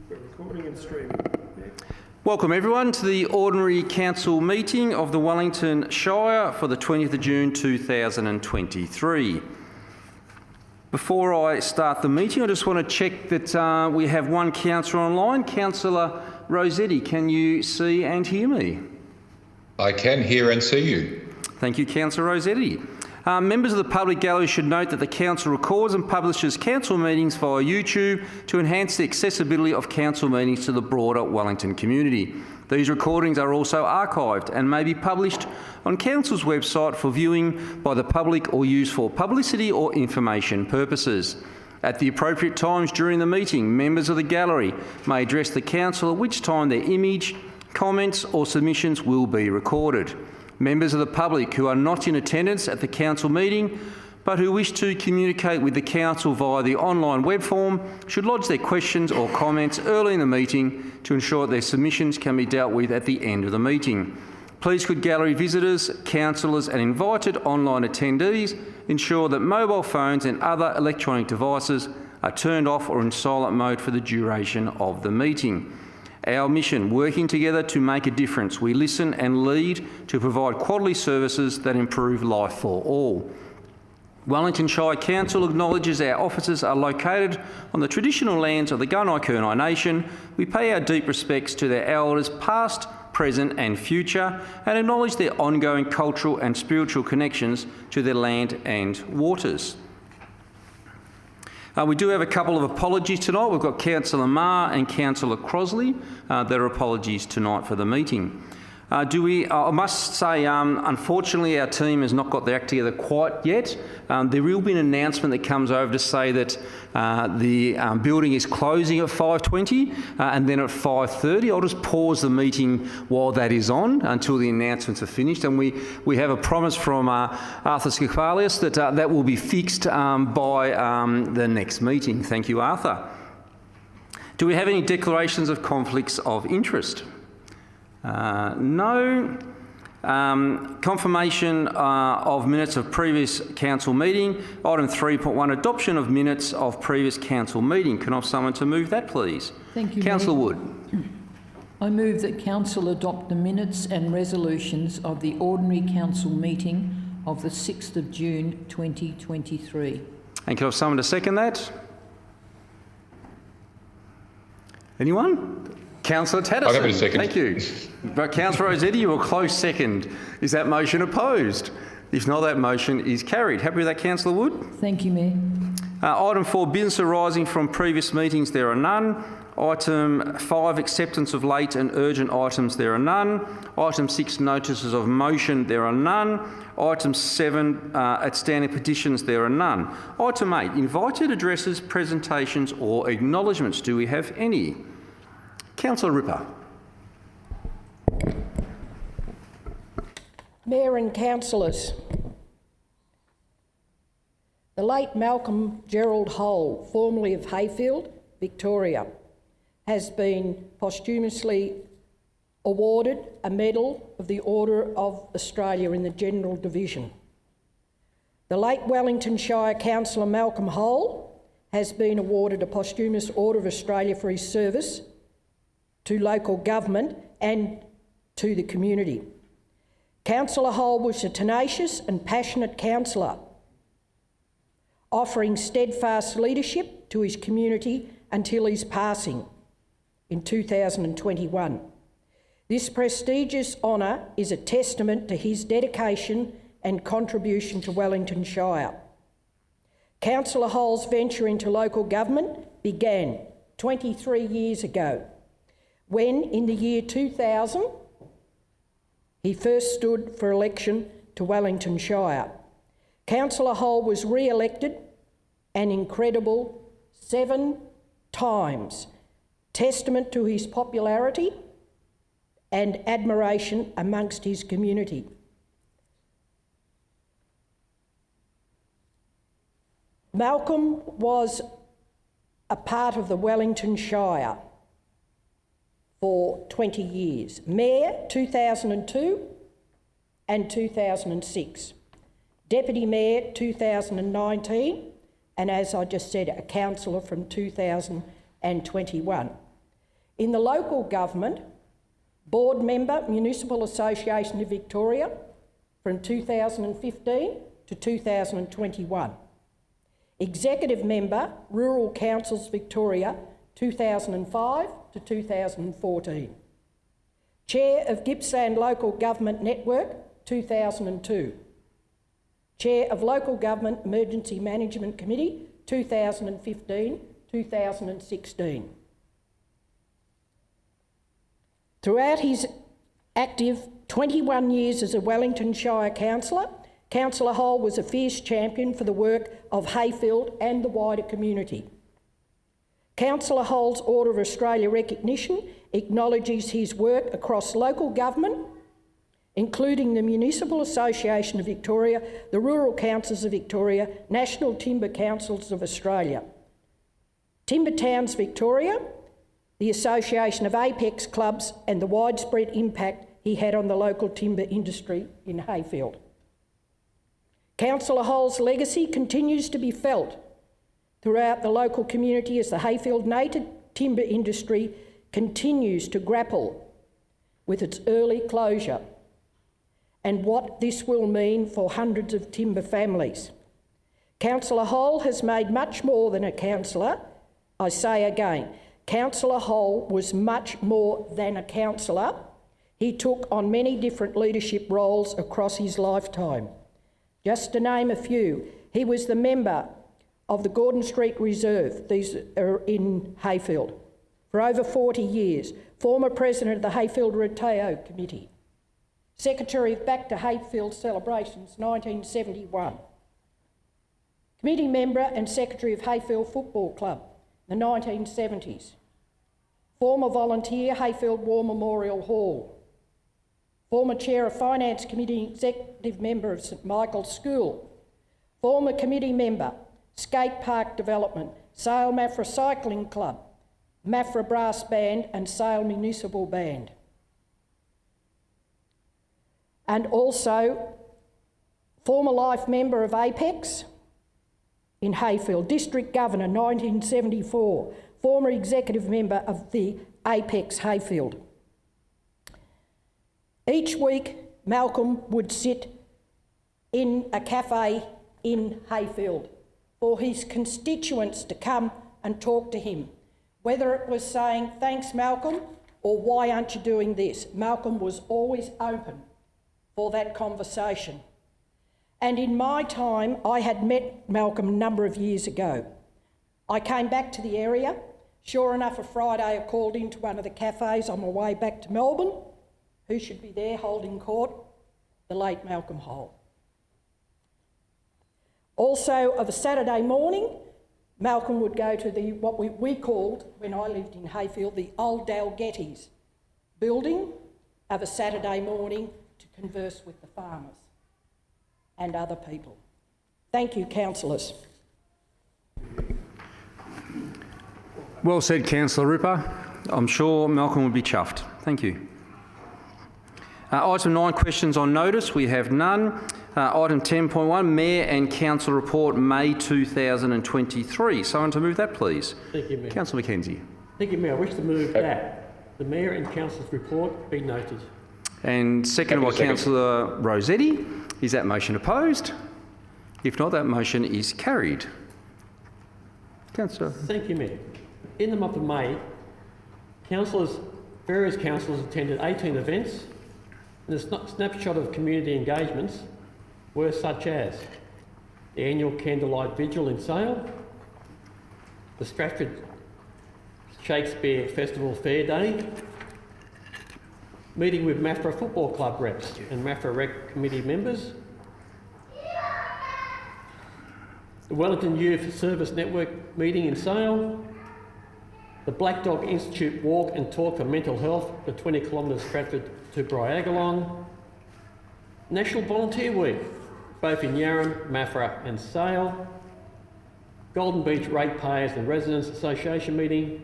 Recording and streaming. Welcome everyone to the Ordinary Council meeting of the Wellington Shire for the 20th of June 2023. Before I start the meeting, I just want to check that we have one councillor online. Councillor Rossetti, can you see and hear me? I can hear and see you. Thank you, Councillor Rossetti. Members of the public gallery should note that the Council records and publishes Council meetings via YouTube to enhance the accessibility of Council meetings to the broader Wellington community. These recordings are also archived and may be published on Council's website for viewing by the public or used for publicity or information purposes. At the appropriate times during the meeting, members of the gallery may address the Council, at which time their image, comments or submissions will be recorded. Members of the public who are not in attendance at the Council meeting but who wish to communicate with the Council via the online web form should lodge their questions or comments early in the meeting to ensure their submissions can be dealt with at the end of the meeting. Please could gallery visitors, councillors and invited online attendees ensure that mobile phones and other electronic devices are turned off or in silent mode for the duration of the meeting. Our mission, working together to make a difference. We listen and lead to provide quality services that improve life for all. Wellington Shire Council acknowledges our offices are located on the traditional lands of the Gunai-Kurnai Nation. We pay our deep respects to their elders past, present and future and acknowledge their ongoing cultural and spiritual connections to their land and waters. We do have a couple of apologies tonight. We've got Councillor Marr and Councillor Crosley. There are apologies tonight for the meeting. I must say, unfortunately, our team has not got their act together quite yet. There will be an announcement that comes over to say that the building is closing at 5:20 and then at 5:30. I'll just pause the meeting while that is on until the announcements are finished. And we have a promise from Arthur Skifalius that that will be fixed by the next meeting. Thank you, Arthur. Do we have any declarations of conflicts of interest? No. Confirmation of minutes of previous council meeting. Item 3.1, adoption of minutes of previous council meeting. Can I have someone to move that, please? Thank you, Councillor Wood. I move that council adopt the minutes and resolutions of the ordinary council meeting of the 6th of June 2023. And can I have someone to second that? Anyone? Councillor Tatterson. I'll give it a second. Thank you. But Councillor Rossetti, you were a close second. Is that motion opposed? If not, that motion is carried. Happy with that, Councillor Wood? Thank you, Mayor. Item 4, business arising from previous meetings, there are none. Item 5, acceptance of late and urgent items, there are none. Item 6, notices of motion, there are none. Item 7, outstanding petitions, there are none. Item 8, invited addresses, presentations or acknowledgements. Do we have any? Councillor Ripper. Mayor and councillors, the late Malcolm Gerald Hull, formerly of Hayfield, Victoria, has been posthumously awarded a Medal of the Order of Australia in the General Division. The late Wellington Shire Councillor Malcolm Hull has been awarded a posthumous Order of Australia for his service to local government and to the community. Councillor Hull was a tenacious and passionate councillor, offering steadfast leadership to his community until his passing in 2021. This prestigious honour is a testament to his dedication and contribution to Wellington Shire. Councillor Hull's venture into local government began 23 years ago, when in the year 2000 he first stood for election to Wellington Shire. Councillor Hull was re-elected an incredible 7 times, testament to his popularity and admiration amongst his community. Malcolm was a part of the Wellington Shire for 20 years. Mayor 2002 and 2006. Deputy Mayor 2019, and as I just said, a councillor from 2021. In the local government, board member, Municipal Association of Victoria from 2015 to 2021. Executive member, Rural Councils Victoria 2005 to 2014. Chair of Gippsland Local Government Network 2002. Chair of Local Government Emergency Management Committee 2015-2016. Throughout his active 21 years as a Wellington Shire councillor, Councillor Hull was a fierce champion for the work of Hayfield and the wider community. Councillor Hull's Order of Australia recognition acknowledges his work across local government, including the Municipal Association of Victoria, the Rural Councils of Victoria, National Timber Councils of Australia, Timber Towns Victoria, the Association of Apex Clubs, and the widespread impact he had on the local timber industry in Hayfield. Councillor Hull's legacy continues to be felt throughout the local community as the Hayfield native timber industry continues to grapple with its early closure and what this will mean for hundreds of timber families. Councillor Hull has made much more than a councillor. I say again, Councillor Hull was much more than a councillor. He took on many different leadership roles across his lifetime. Just to name a few, he was the member of the Gordon Street Reserve, these are in Hayfield, for over 40 years, former president of the Hayfield Retail Committee, secretary of Back to Hayfield Celebrations 1971, committee member and secretary of Hayfield Football Club in the 1970s, former volunteer Hayfield War Memorial Hall, former chair of Finance Committee, executive member of St Michael's School, former committee member, Skate Park Development, Sale Maffra Cycling Club, Maffra Brass Band and Sale Municipal Band. And also former life member of Apex in Hayfield, District Governor 1974, former executive member of the Apex Hayfield. Each week, Malcolm would sit in a cafe in Hayfield for his constituents to come and talk to him. Whether it was saying, thanks Malcolm, or why aren't you doing this? Malcolm was always open for that conversation. And in my time, I had met Malcolm a number of years ago. I came back to the area. Sure enough, a Friday I called into one of the cafes on my way back to Melbourne. Who should be there holding court? The late Malcolm Hull. Also, of a Saturday morning, Malcolm would go to the what we called, when I lived in Hayfield, the old Delegates building of a Saturday morning to converse with the farmers and other people. Thank you, councillors. Well said, Councillor Ripper. I'm sure Malcolm would be chuffed. Thank you. Item 9, questions on notice. We have none. Item 10.1, Mayor and Council Report, May 2023. Someone to move that, please. Thank you, Mayor. Councillor McKenzie. Thank you, Mayor. I wish to move that the Mayor and Council's report be noted. And seconded by Councillor Rossetti. Is that motion opposed? If not, that motion is carried. Councillor. Thank you, Mayor. In the month of May, various councillors attended 18 events, and a snapshot of community engagements were such as the annual Candlelight Vigil in Sale, the Stratford Shakespeare Festival Fair Day, meeting with Maffra Football Club reps and Maffra Rec Committee members, the Wellington Youth Service Network meeting in Sale, the Black Dog Institute walk and talk for mental health for 20 kilometres Stratford to Bryagalong, National Volunteer Week, both in Yarram, Maffra and Sale, Golden Beach Ratepayers and Residents Association meeting,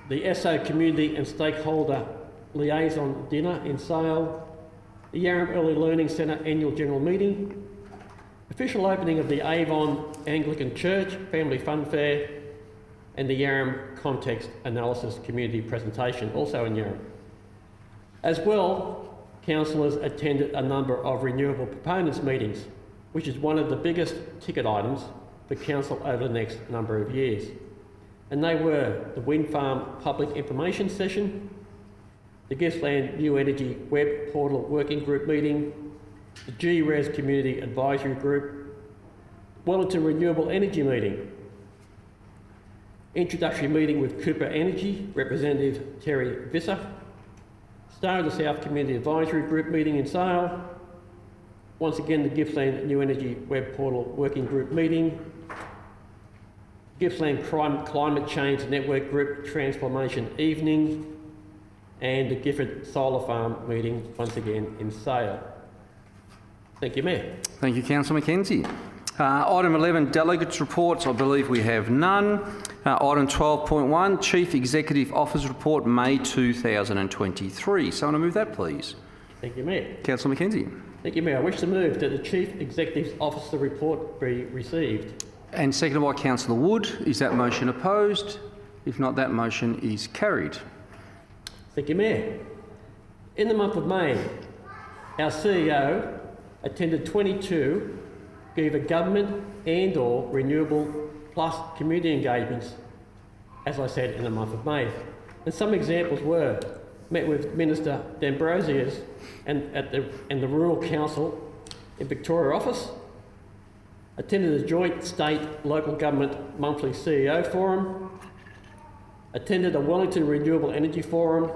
the SO Community and Stakeholder Liaison Dinner in Sale, the Yarram Early Learning Centre Annual General Meeting, official opening of the Avon Anglican Church Family Fun Fair, and the Yarram Context Analysis Community Presentation, also in Yarram. As well, councillors attended a number of renewable proponents meetings, which is one of the biggest ticket items for council over the next number of years. And they were the Wind Farm Public Information Session, the Giffland New Energy Web Portal Working Group meeting, the GRES Community Advisory Group, Wellington Renewable Energy meeting, introductory meeting with Cooper Energy Representative Terry Visser, Star of the South Community Advisory Group meeting in Sale, once again the Gippsland New Energy Web Portal Working Group meeting, Gippsland Climate Change Network Group Transformation Evening, and the Gifford Solar Farm meeting once again in Sale. Thank you, Mayor. Thank you, Councillor Mackenzie. Item 11, Delegates Reports. I believe we have none. Item 12.1, Chief Executive Officer Report, May 2023. Someone to move that, please. Thank you, Mayor. Councillor Mackenzie. Thank you, Mayor. I wish to move that the Chief Executive Officer Report be received. And seconded by Councillor Wood. Is that motion opposed? If not, that motion is carried. Thank you, Mayor. In the month of May, our CEO attended 22 either government and/or renewable plus community engagements, as I said, in the month of May. And some examples were met with Minister D'Ambrosius and the Rural Council in Victoria office, attended the Joint State Local Government Monthly CEO Forum, attended a Wellington Renewable Energy Forum,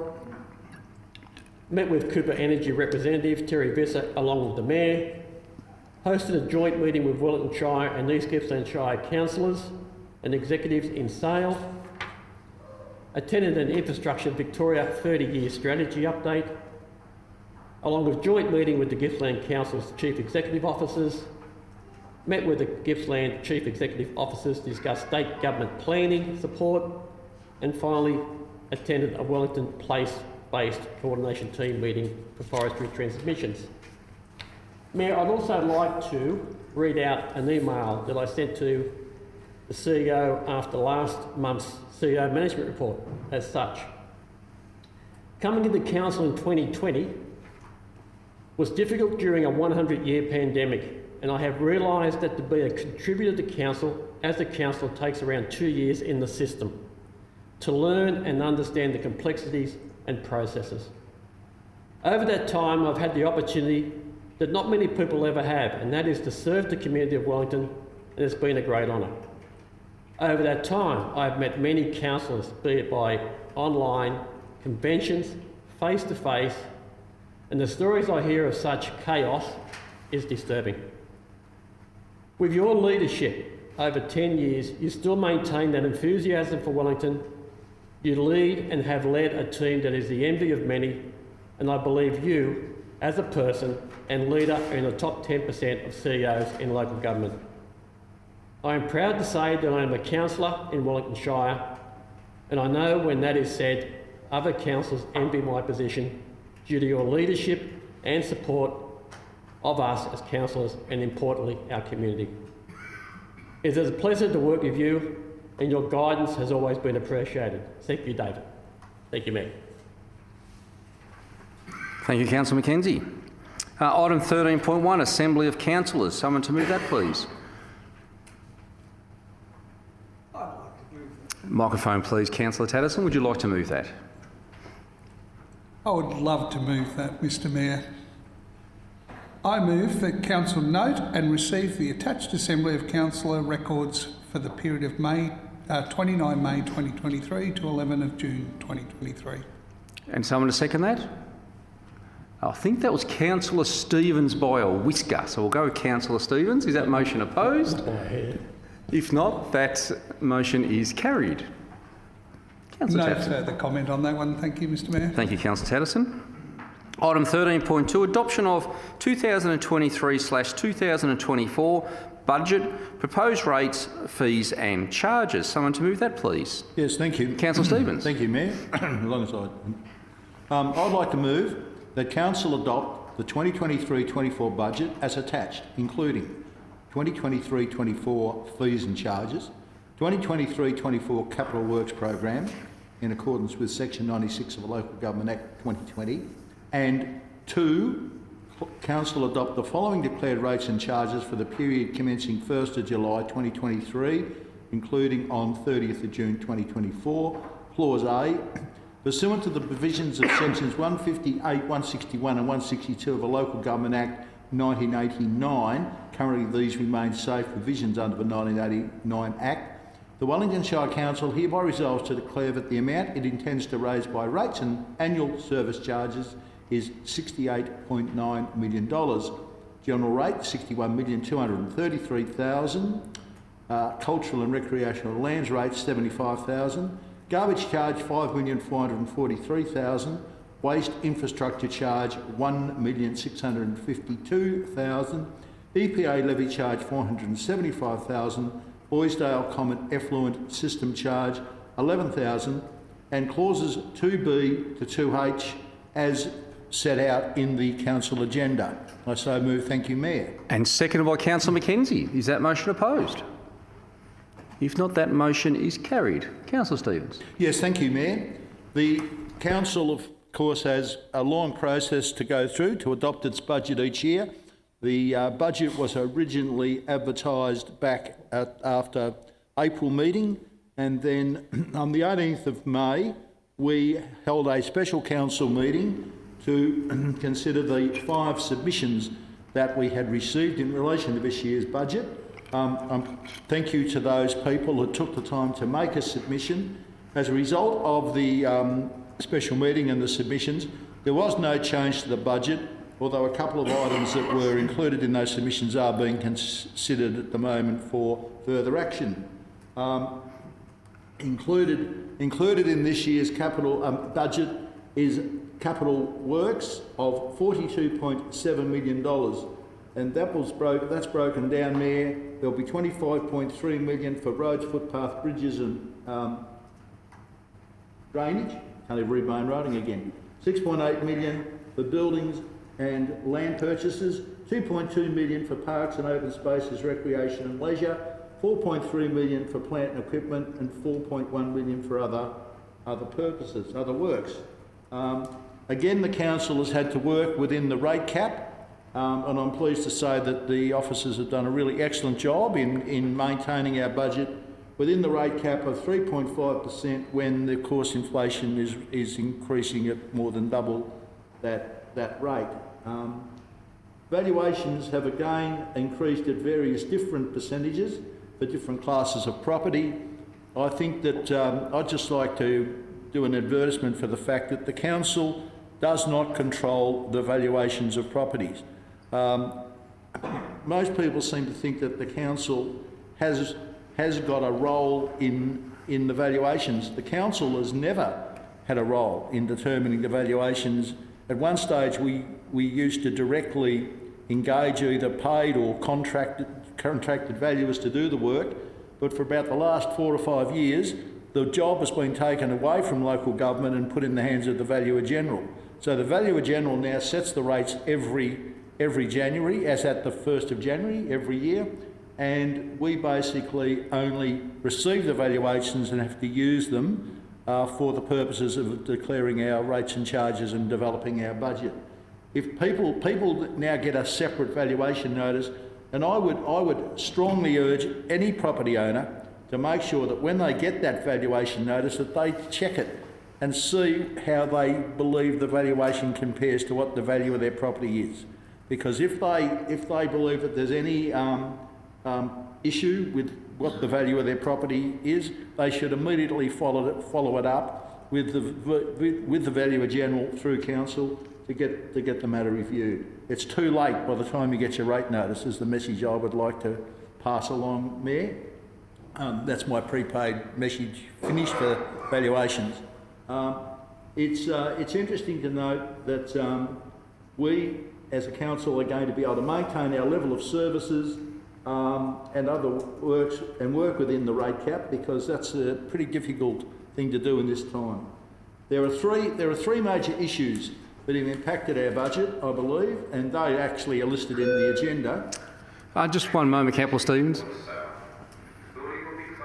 met with Cooper Energy Representative Terry Visser along with the Mayor, hosted a joint meeting with Wellington Shire and East Gippsland Shire councillors and executives in Sale, attended an Infrastructure Victoria 30-year strategy update, along with joint meeting with the Gippsland Council's Chief Executive Officers, met with the Gippsland Chief Executive Officers to discuss state government planning support, and finally attended a Wellington Place-based coordination team meeting for forestry transmissions. Mayor, I'd also like to read out an email that I sent to the CEO after last month's CEO management report as such. Coming into council in 2020 was difficult during a 100-year pandemic, and I have realised that to be a contributor to council, as the council takes around 2 years in the system, to learn and understand the complexities and processes. Over that time, I've had the opportunity that not many people ever have, and that is to serve the community of Wellington, and it's been a great honour. Over that time, I've met many councillors, be it by online, conventions, face-to-face, and the stories I hear of such chaos is disturbing. With your leadership over 10 years, you still maintain that enthusiasm for Wellington. You lead and have led a team that is the envy of many, and I believe you, as a person and leader, are in the top 10% of CEOs in local government. I am proud to say that I am a councillor in Wellington Shire, and I know when that is said, other councillors envy my position due to your leadership and support of us as councillors and, importantly, our community. It is a pleasure to work with you, and your guidance has always been appreciated. Thank you, David. Thank you, Mayor. Thank you, Councillor Mackenzie. Item 13.1, Assembly of Councillors. Someone to move that, please. I'd like to move that. Microphone, please. Councillor Tatterson, would you like to move that? I would love to move that, Mr Mayor. I move that Council note and receive the attached Assembly of Councillor records for the period of 29 May 2023 to 11 of June 2023. And someone to second that? I think that was Councillor Stevens by a whisker, so we'll go with Councillor Stevens. Is that motion opposed? If not, that motion is carried. Councillor No Tatterson. further comment on that one. Thank you, Mr Mayor. Thank you, Councillor Tatterson. Item 13.2, adoption of 2023/2024 budget, proposed rates, fees and charges. Someone to move that, please. Yes, thank you. Councillor Stevens. Thank you, Mayor. As long as I'd like to move that Council adopt the 2023-24 budget as attached, including 2023-24 fees and charges, 2023-24 Capital Works Program in accordance with Section 96 of the Local Government Act 2020, and 2, Council adopt the following declared rates and charges for the period commencing 1st of July 2023, including on 30th of June 2024. Clause A, pursuant to the provisions of sections 158, 161 and 162 of the Local Government Act 1989, currently these remain safe provisions under the 1989 Act, the Wellington Shire Council hereby resolves to declare that the amount it intends to raise by rates and annual service charges is $68.9 million. General rate, $61,233,000. Cultural and recreational lands rate, $75,000. Garbage charge, $5,443,000. Waste infrastructure charge, $1,652,000. EPA levy charge, $475,000. Boysdale Common Effluent System charge, $11,000. And clauses 2B to 2H as set out in the council agenda. I so move. Thank you, Mayor. And seconded by Councillor Mackenzie. Is that motion opposed? If not, that motion is carried. Councillor Stevens. Yes, thank you, Mayor. The council, of course, has a long process to go through to adopt its budget each year. The budget was originally advertised back after April meeting, and then on the 18th of May, we held a special council meeting to consider the 5 submissions that we had received in relation to this year's budget. Thank you to those people who took the time to make a submission. As a result of the special meeting and the submissions, there was no change to the budget, although a couple of items that were included in those submissions are being considered at the moment for further action. Included in this year's capital budget is capital works of $42.7 million. And that's broken down, Mayor. There'll be $25.3 million for roads, footpath, bridges and drainage. Can't even read my own writing again. $6.8 million for buildings and land purchases. $2.2 million for parks and open spaces, recreation and leisure. $4.3 million for plant and equipment, and $4.1 million for other purposes, other works. Again, the council has had to work within the rate cap. And I'm pleased to say that the officers have done a really excellent job in maintaining our budget within the rate cap of 3.5% when, of course, inflation is increasing at more than double that rate. Valuations have again increased at various different percentages for different classes of property. I think that I'd just like to do an advertisement for the fact that the council does not control the valuations of properties. Most people seem to think that the council has got a role in the valuations. The council has never had a role in determining the valuations. At one stage, we used to directly engage either paid or contracted valuers to do the work, but for about the last 4 or 5 years, the job has been taken away from local government and put in the hands of the Valuer General. So the Valuer General now sets the rates every January, as at the 1st of January every year, and we basically only receive the valuations and have to use them for the purposes of declaring our rates and charges and developing our budget. If people now get a separate valuation notice, and I would strongly urge any property owner to make sure that when they get that valuation notice that they check it and see how they believe the valuation compares to what the value of their property is. Because if they believe that there's any issue with what the value of their property is, they should immediately follow it up with the Valuer General through council to get the matter reviewed. It's too late by the time you get your rate notice, is the message I would like to pass along, Mayor. That's my prepaid message finished for valuations. It's interesting to note that we, as a council, are going to be able to maintain our level of services and other works and work within the rate cap, because that's a pretty difficult thing to do in this time. There are three major issues that have impacted our budget, I believe, and they actually are listed in the agenda. Just one moment, Councillor Stevens.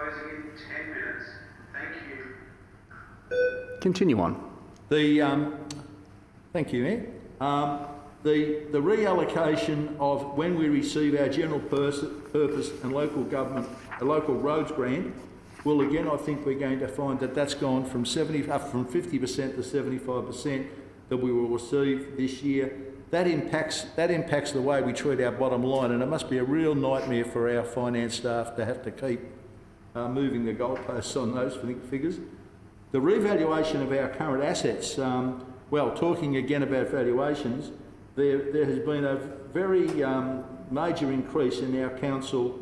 closing in 10 minutes. Thank you. Continue on. Thank you, Mayor. The reallocation of when we receive our general purpose and local government, local roads grant, well, again, I think we're going to find that that's gone from 50% to 75% that we will receive this year. That impacts the way we treat our bottom line, and it must be a real nightmare for our finance staff to have to keep moving the goalposts on those figures. The revaluation of our current assets, well, talking again about valuations, there has been a very major increase in our council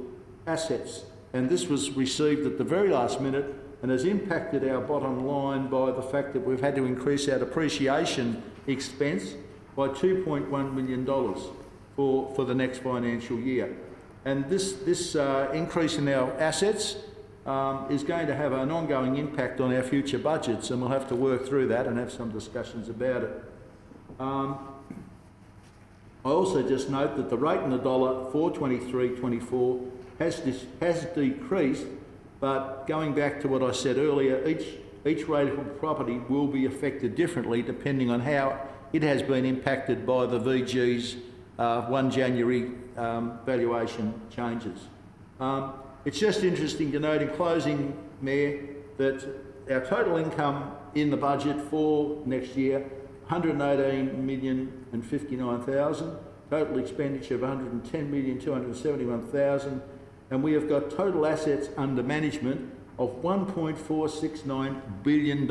assets, and this was received at the very last minute and has impacted our bottom line by the fact that we've had to increase our depreciation expense by $2.1 million for the next financial year. And this increase in our assets is going to have an ongoing impact on our future budgets, and we'll have to work through that and have some discussions about it. I also just note that the rate in the dollar for 23-24 has decreased, but going back to what I said earlier, each rateable property will be affected differently depending on how it has been impacted by the VG's 1 January valuation changes. It's just interesting to note in closing, Mayor, that our total income in the budget for next year, $118,059,000, total expenditure of $110,271,000, and we have got total assets under management of $1.469 billion.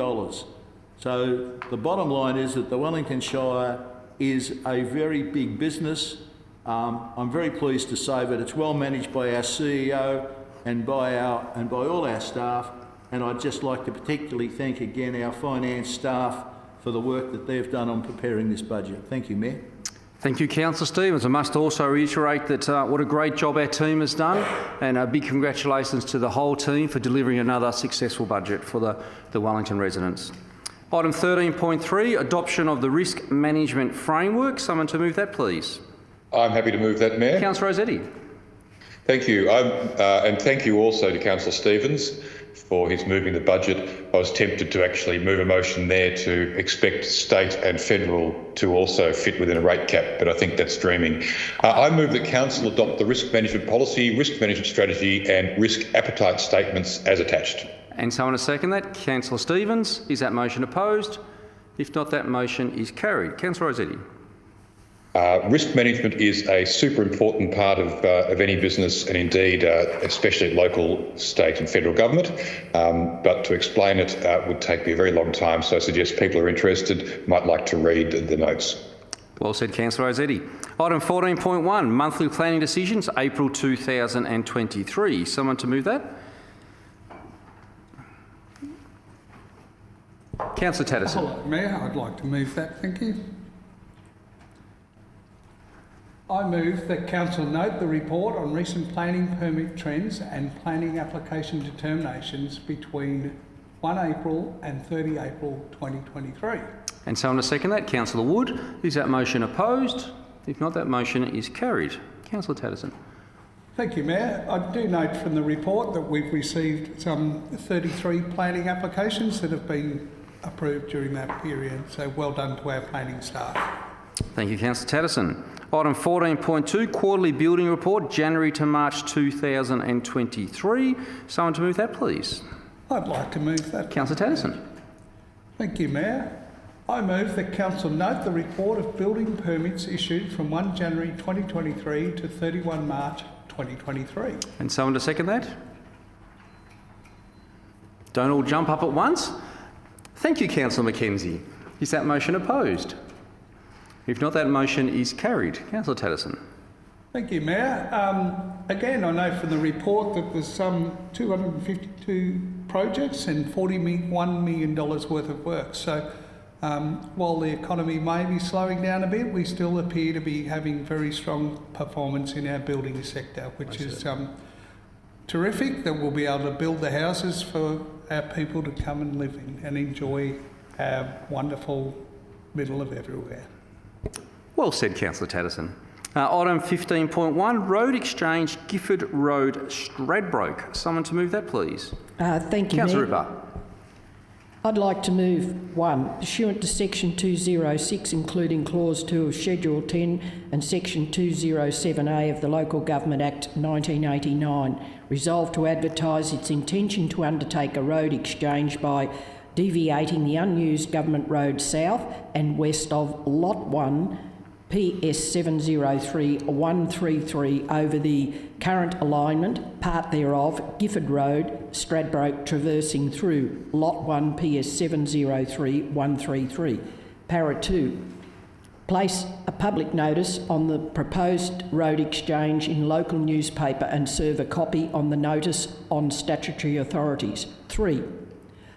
So the bottom line is that the Wellington Shire is a very big business. I'm very pleased to say that it's well managed by our CEO and by all our staff, and I'd just like to particularly thank again our finance staff for the work that they've done on preparing this budget. Thank you, Mayor. Thank you, Councillor Stevens. I must also reiterate that what a great job our team has done, and a big congratulations to the whole team for delivering another successful budget for the Wellington residents. Item 13.3, adoption of the risk management framework. Someone to move that, please. I'm happy to move that, Mayor. Councillor Rossetti. Thank you. And thank you also to Councillor Stevens for his moving the budget. I was tempted to actually move a motion there to expect state and federal to also fit within a rate cap, but I think that's dreaming. I move that Council adopt the risk management policy, risk management strategy and risk appetite statements as attached. And someone to second that? Councillor Stevens. Is that motion opposed? If not, that motion is carried. Councillor Rossetti. Risk management is a super important part of any business, and indeed especially at local, state and federal government, but to explain it would take me a very long time, so I suggest people who are interested might like to read the notes. Well said, Councillor Rossetti. Item 14.1, monthly planning decisions, April 2023. Someone to move that? Councillor Tatterson. Hello, Mayor. I'd like to move that. Thank you. I move that Council note the report on recent planning permit trends and planning application determinations between 1 April and 30 April 2023. And someone to second that? Councillor Wood. Is that motion opposed? If not, that motion is carried. Councillor Tatterson. Thank you, Mayor. I do note from the report that we've received some 33 planning applications that have been approved during that period, so well done to our planning staff. Thank you, Councillor Tatterson. Item 14.2, Quarterly Building Report, January to March 2023. Someone to move that, please. I'd like to move that. Councillor Tatterson. Thank you, Mayor. I move that Council note the report of building permits issued from 1 January 2023 to 31 March 2023. And someone to second that? Don't all jump up at once. Thank you, Councillor Mackenzie. Is that motion opposed? If not, that motion is carried. Councillor Tatterson. Thank you, Mayor. Again, I know from the report that there's some 252 projects and $41 million worth of work. So while the economy may be slowing down a bit, we still appear to be having very strong performance in our building sector, which is terrific, that we'll be able to build the houses for our people to come and live in and enjoy our wonderful middle of everywhere. Well said, Councillor Tatterson. Item 15.1, Road Exchange, Giffard Road, Stradbroke. Someone to move that, please. Thank you, Councillor Mayor. Ripper. I'd like to move 1, pursuant to Section 206, including Clause 2 of Schedule 10 and Section 207A of the Local Government Act 1989, resolve to advertise its intention to undertake a road exchange by deviating the unused Government Road south and west of Lot 1, PS 703133 over the current alignment, part thereof, Giffard Road, Stradbroke, traversing through Lot 1, PS 703133. Para 2. Place a public notice on the proposed road exchange in local newspaper and serve a copy on the notice on statutory authorities. 3.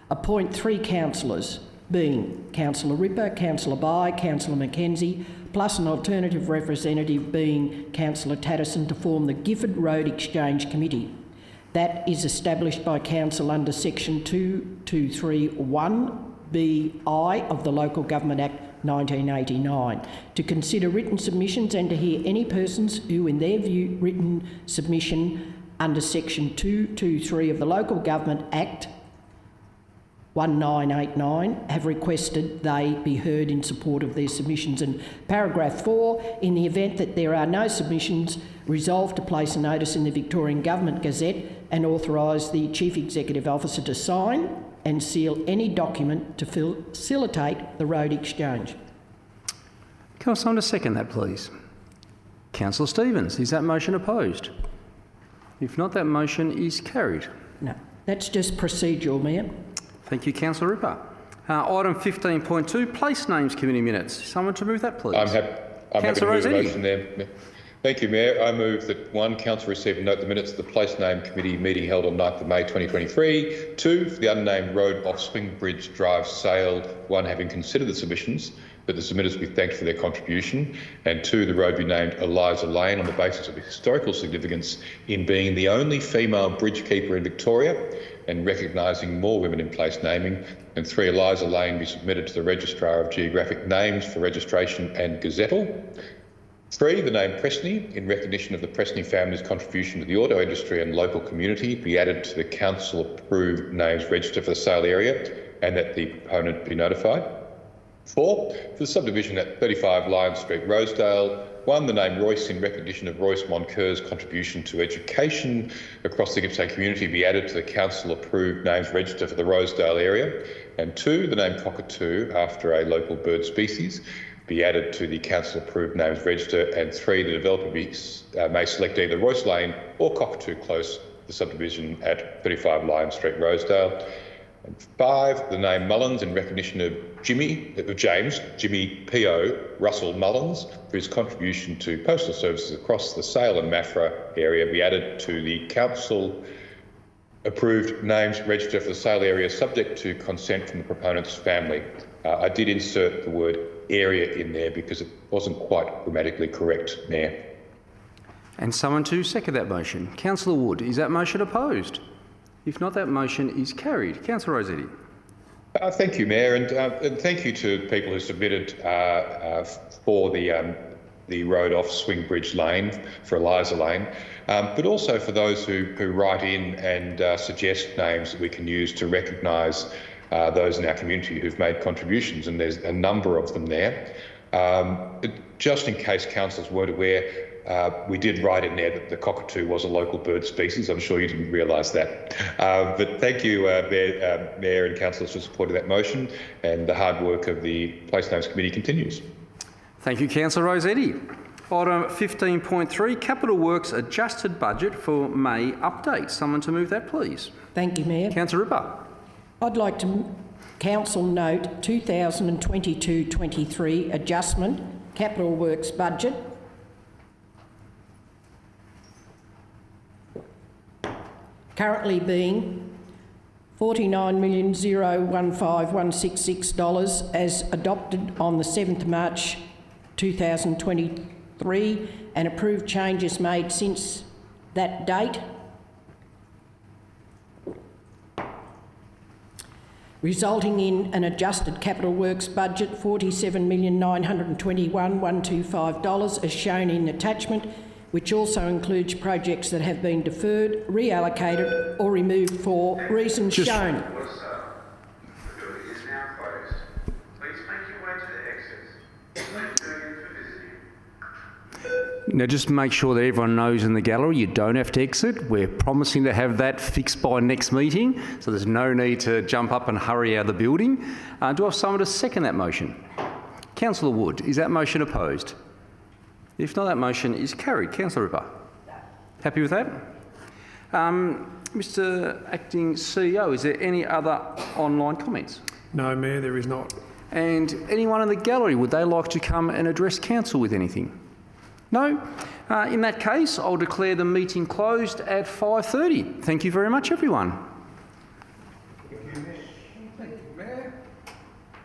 Appoint 3 councillors, being Councillor Ripper, Councillor Bye, Councillor Mackenzie, plus an alternative representative being Councillor Tatterson, to form the Giffard Road Exchange Committee. That is established by Council under Section 2231BI of the Local Government Act 1989, to consider written submissions and to hear any persons who, in their view, written submission under Section 223 of the Local Government Act 1989 have requested they be heard in support of their submissions. And paragraph 4, in the event that there are no submissions, resolve to place a notice in the Victorian Government Gazette and authorise the Chief Executive Officer to sign and seal any document to facilitate the road exchange. Can I have someone to second that, please? Councillor Stevens, is that motion opposed? If not, that motion is carried. No, that's just procedural, Mayor. Thank you, Councillor Ripper. Item 15.2, Place Names Committee Minutes. Someone to move that, please. I'm happy to move the motion there. Thank you, Mayor. I move that 1, Council receive and note the minutes of the Place Name Committee meeting held on 9th of May 2023. 2, for the unnamed road off Swingbridge Drive sale, 1, having considered the submissions, that the submitters be thanked for their contribution, and 2, the road be named Eliza Lane on the basis of historical significance in being the only female bridge keeper in Victoria and recognising more women in place naming, and 3, Eliza Lane be submitted to the Registrar of Geographic Names for registration and gazettal. 3, the name Presney, in recognition of the Presney family's contribution to the auto industry and local community, be added to the council-approved names register for the sale area, and that the proponent be notified. 4, for the subdivision at 35 Lion Street, Rosedale, 1, the name Royce, in recognition of Royce Moncoeur's contribution to education across the Gippsland community, be added to the council-approved names register for the Rosedale area, and 2, the name Cockatoo, after a local bird species, be added to the council-approved names register, and 3, the developer may select either Royce Lane or Cockatoo Close, the subdivision at 35 Lion Street, Rosedale. And 5, the name Mullins, in recognition of Jimmy P.O. Russell Mullins for his contribution to postal services across the Sale and Maffra area, be added to the council-approved names register for the sale area, subject to consent from the proponent's family. I did insert the word area in there because it wasn't quite grammatically correct, Mayor. And someone to second that motion. Councillor Wood, is that motion opposed? If not, that motion is carried. Councillor Rossetti. Thank you, Mayor, and thank you to people who submitted for the road off Swingbridge Lane, for Eliza Lane, but also for those who write in and suggest names that we can use to recognise those in our community who've made contributions, and there's a number of them there. Just in case councillors weren't aware, we did write in there that the cockatoo was a local bird species. I'm sure you didn't realise that. But thank you, Mayor and councillors, for supporting that motion, and the hard work of the Place Names Committee continues. Thank you, Councillor Rossetti. Item 15.3, Capital Works Adjusted Budget for May update. Someone to move that, please. Thank you, Mayor. Councillor Ripper. I'd like to Council note 2022-23 adjustment, Capital Works budget, currently being $49,015,166 as adopted on the 7th March 2023 and approved changes made since that date. resulting in an adjusted capital works budget $47,921,125 as shown in attachment, which also includes projects that have been deferred, reallocated or removed for reasons shown. The building is now closed. Please make your way to the exits. Thank you again for visiting. Now, just make sure that everyone knows in the gallery you don't have to exit. We're promising to have that fixed by next meeting, so there's no need to jump up and hurry out of the building. Do I have someone to second that motion? Councillor Wood, is that motion opposed? If not, that motion is carried. Councillor Ripper? Happy with that? Mr Acting CEO, is there any other online comments? No, Mayor, there is not. And anyone in the gallery, would they like to come and address council with anything? No? In that case, I'll declare the meeting closed at 5:30. Thank you very much, everyone.